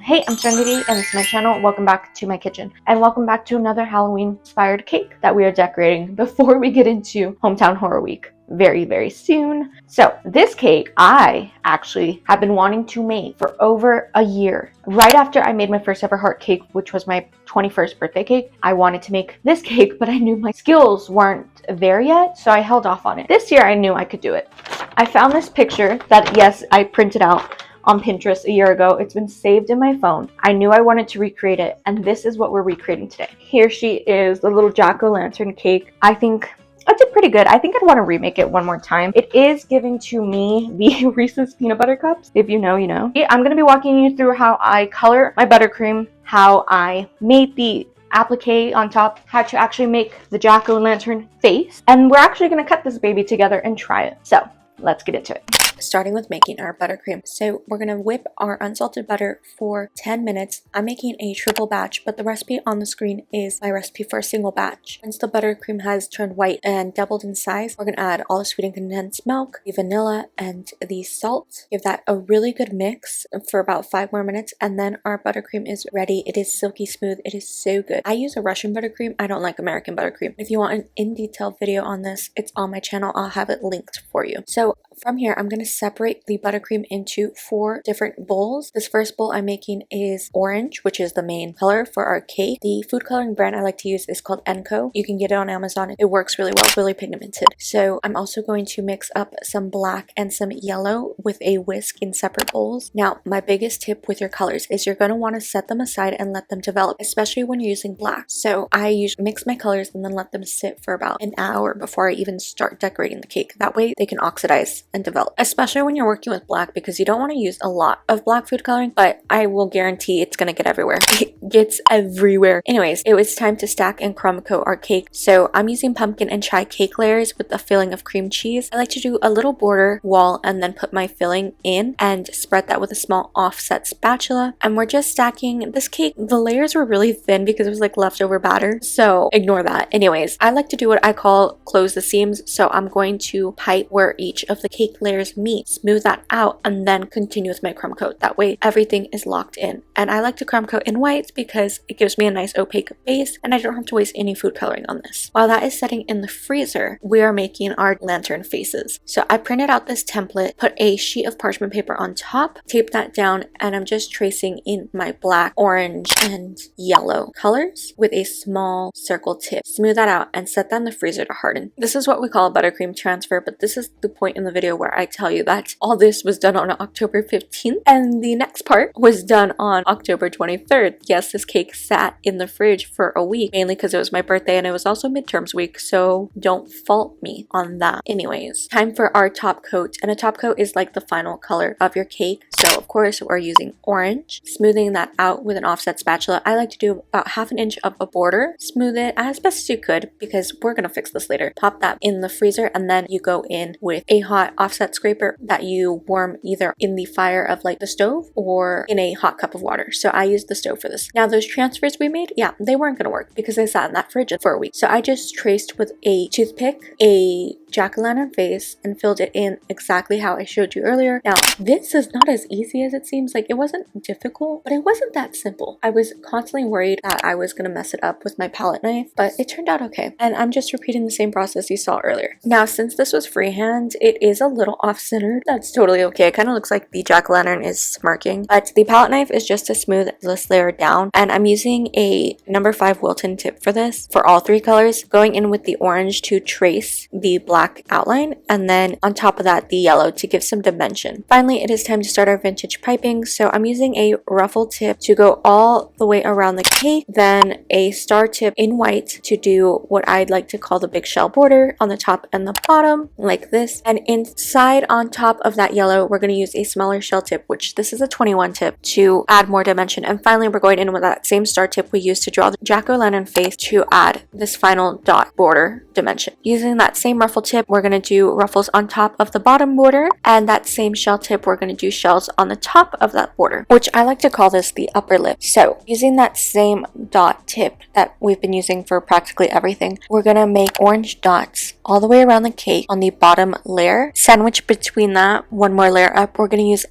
Hey, I'm Serenity and this is my channel. Welcome back to my kitchen and welcome back to another Halloween inspired cake that we are decorating before we get into Hometown Horror Week very soon. So this cake I actually have been wanting to make for over a year. Right after I made my first ever heart cake, which was my 21st birthday cake, I wanted to make this cake, but I knew my skills weren't there yet, so I held off on it. This year I knew I could do it. I found this picture that, yes, I printed out on Pinterest a year ago. It's been saved in my phone. I knew I wanted to recreate it, and this is what we're recreating today. Here she is, the little jack-o'-lantern cake. I think I did pretty good. I think I'd want to remake it one more time. It is giving to me the Reese's peanut butter cups. If you know, you know. I'm going to be walking you through how I color my buttercream, how I made the applique on top, how to actually make the jack-o'-lantern face, and we're actually going to cut this baby together and try it. So let's get into it. Starting with making our buttercream. So we're going to whip our unsalted butter for 10 minutes. I'm making a triple batch, but the recipe on the screen is my recipe for a single batch. Once the buttercream has turned white and doubled in size, we're going to add all the sweetened condensed milk, the vanilla, and the salt. Give that a really good mix for about 5 more minutes, and then our buttercream is ready. It is silky smooth. It is so good. I use a Russian buttercream. I don't like American buttercream. If you want an in-detail video on this, it's on my channel. I'll have it linked for you. So from here, I'm going to separate the buttercream into 4 different bowls. This first bowl I'm making is orange, which is the main color for our cake. The food coloring brand I like to use is called Enco. You can get it on Amazon. It works really well, really pigmented. So I'm also going to mix up some black and some yellow with a whisk in separate bowls. Now, my biggest tip with your colors is you're going to want to set them aside and let them develop, especially when you're using black. So I usually mix my colors and then let them sit for about an hour before I even start decorating the cake. That way they can oxidize and develop, especially when you're working with black, because you don't want to use a lot of black food coloring, but I will guarantee it's going to get everywhere. It gets everywhere. Anyways, it was time to stack and crumb coat our cake. So I'm using pumpkin and chai cake layers with a filling of cream cheese. I like to do a little border wall and then put my filling in and spread that with a small offset spatula. And we're just stacking this cake. The layers were really thin because it was like leftover batter, so ignore that. Anyways, I like to do what I call close the seams. So I'm going to pipe where each of the cake layers meet, smooth that out, and then continue with my crumb coat. That way everything is locked in. And I like to crumb coat in whites because it gives me a nice opaque base and I don't have to waste any food coloring on this. While that is setting in the freezer, we are making our lantern faces. So I printed out this template, put a sheet of parchment paper on top, taped that down, and I'm just tracing in my black, orange, and yellow colors with a small circle tip. Smooth that out and set that in the freezer to harden. This is what we call a buttercream transfer, but this is the point in the video where I tell you that all this was done on October 15th and the next part was done on October 23rd. Yes, this cake sat in the fridge for a week, mainly because it was my birthday and it was also midterms week, so don't fault me on that. Anyways, time for our top coat, and a top coat is like the final color of your cake. So of course we're using orange, smoothing that out with an offset spatula. I like to do about 1/2 inch of a border, smooth it as best as you could because we're gonna fix this later. Pop that in the freezer and then you go in with a hot offset scraper that you warm either in the fire of like the stove or in a hot cup of water. So I used the stove for this. Now those transfers we made, yeah, they weren't gonna work because they sat in that fridge for a week. So I just traced with a toothpick a jack-o'-lantern face and filled it in exactly how I showed you earlier. Now this is not as easy as it seems. Like, it wasn't difficult, but it wasn't that simple. I was constantly worried that I was gonna mess it up with my palette knife, but it turned out okay. And I'm just repeating the same process you saw earlier. Now since this was freehand, it is a little off-centered. That's totally okay. It kind of looks like the jack-o'-lantern is smirking, but the palette knife is just to smooth this layer down. And I'm using a number 5 Wilton tip for this for all 3 colors, going in with the orange to trace the black outline, and then on top of that the yellow to give some dimension. Finally, it is time to start our vintage piping. So I'm using a ruffle tip to go all the way around the cake, then a star tip in white to do what I'd like to call the big shell border on the top and the bottom like this. And inside on top of that yellow, we're going to use a smaller shell tip, which this is a 21 tip, to add more dimension. And finally, we're going in with that same star tip we used to draw the jack-o'-lantern face to add this final dot border dimension. Using that same ruffle tip, we're going to do ruffles on top of the bottom border, and that same shell tip, we're going to do shells on the top of that border, which I like to call this the upper lip. So using that same dot tip that we've been using for practically everything, we're going to make orange dots all the way around the cake on the bottom layer, sandwich between that, one more layer up, we're going to use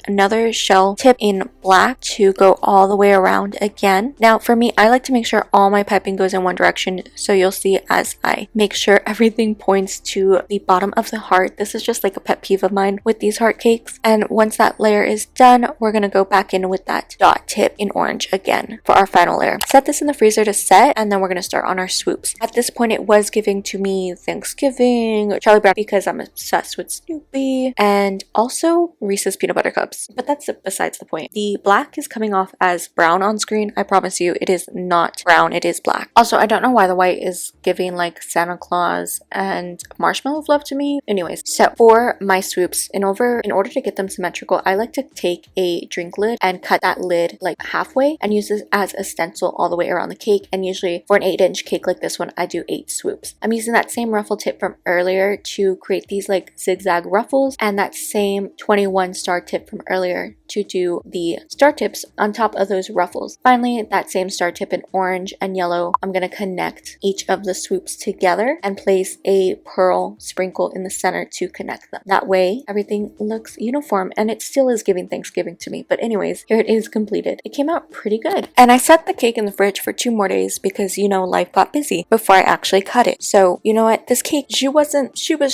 another shell tip in black to go all the way around again. Now for me, I like to make sure all my piping goes in one direction, so you'll see as I make sure everything points to the bottom of the heart. This is just like a pet peeve of mine with these heart cakes. And once that layer is done, we're going to go back in with that dot tip in orange again for our final layer. Set this in the freezer to set, and then we're going to start on our swoops. At this point, it was giving to me Thanksgiving, Charlie Brown, because I'm obsessed with Snoopy, and also Reese's peanut butter cups. But that's besides the point. The black is coming off as brown on screen. I promise you, it is not brown, it is black. Also, I don't know why the white is giving like Santa Claus and marshmallow fluff to me. Anyways, so for my swoops, in order to get them symmetrical, I like to take a drink lid and cut that lid like halfway and use this as a stencil all the way around the cake. And usually for an 8-inch cake like this one, I do 8 swoops. I'm using that same ruffle tip from earlier to create these like zigzag ruffles, and that same 21 star tip from earlier to do the star tips on top of those ruffles. Finally, that same star tip in orange and yellow, I'm going to connect each of the swoops together and place a pearl sprinkle in the center to connect them. That way, everything looks uniform, and it still is giving Thanksgiving to me. But anyways, here it is completed. It came out pretty good. And I set the cake in the fridge for 2 more days because, you know, life got busy before I actually cut it. So, you know what? This cake, she was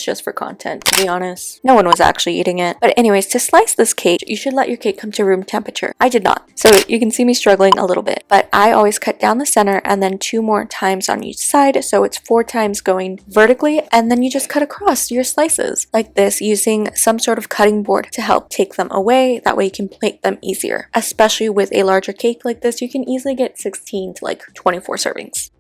just for content, to be honest. No one was actually eating it. But anyways, to slice this cake, you should let your cake come to room temperature. I did not. So you can see me struggling a little bit. But I always cut down the center and then 2 more times on each side. So it's 4 times going vertically, and then you just cut across your slices like this using some sort of cutting board to help take them away. That way you can plate them easier. Especially with a larger cake like this, you can easily get 16 to like 24 servings.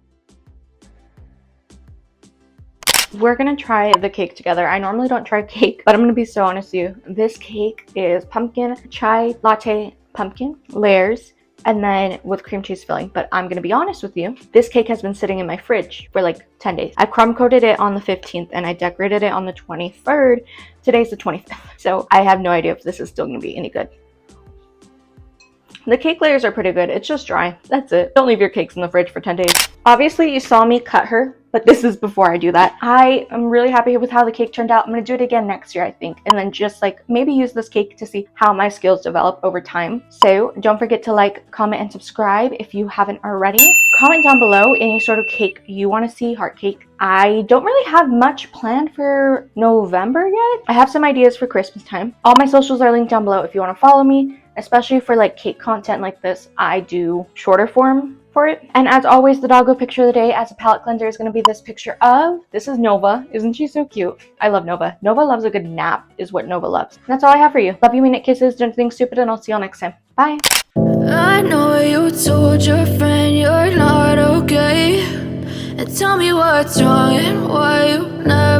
We're gonna try the cake together. I normally don't try cake, but I'm gonna be so honest with you. This cake is pumpkin chai latte pumpkin layers, and then with cream cheese filling. But I'm gonna be honest with you, this cake has been sitting in my fridge for like 10 days. I crumb coated it on the 15th and I decorated it on the 23rd. Today's the 25th. So I have no idea if this is still gonna be any good. The cake layers are pretty good. It's just dry. That's it. Don't leave your cakes in the fridge for 10 days. Obviously, you saw me cut her, but this is before I do that. I am really happy with how the cake turned out. I'm going to do it again next year, I think. And then just like maybe use this cake to see how my skills develop over time. So don't forget to like, comment, and subscribe if you haven't already. Comment down below any sort of cake you want to see, heart cake. I don't really have much planned for November yet. I have some ideas for Christmas time. All my socials are linked down below if you want to follow me, especially for like cake content like this. I do shorter form for it. And as always, the doggo picture of the day as a palette cleanser is going to be this picture of, this is Nova. Isn't she so cute? I love Nova. Nova loves a good nap is what Nova loves. And that's all I have for you. Love you, mean it, kisses, don't think stupid, and I'll see you all next time. Bye. I know you told your friend you're not okay, and tell me what's wrong and why you never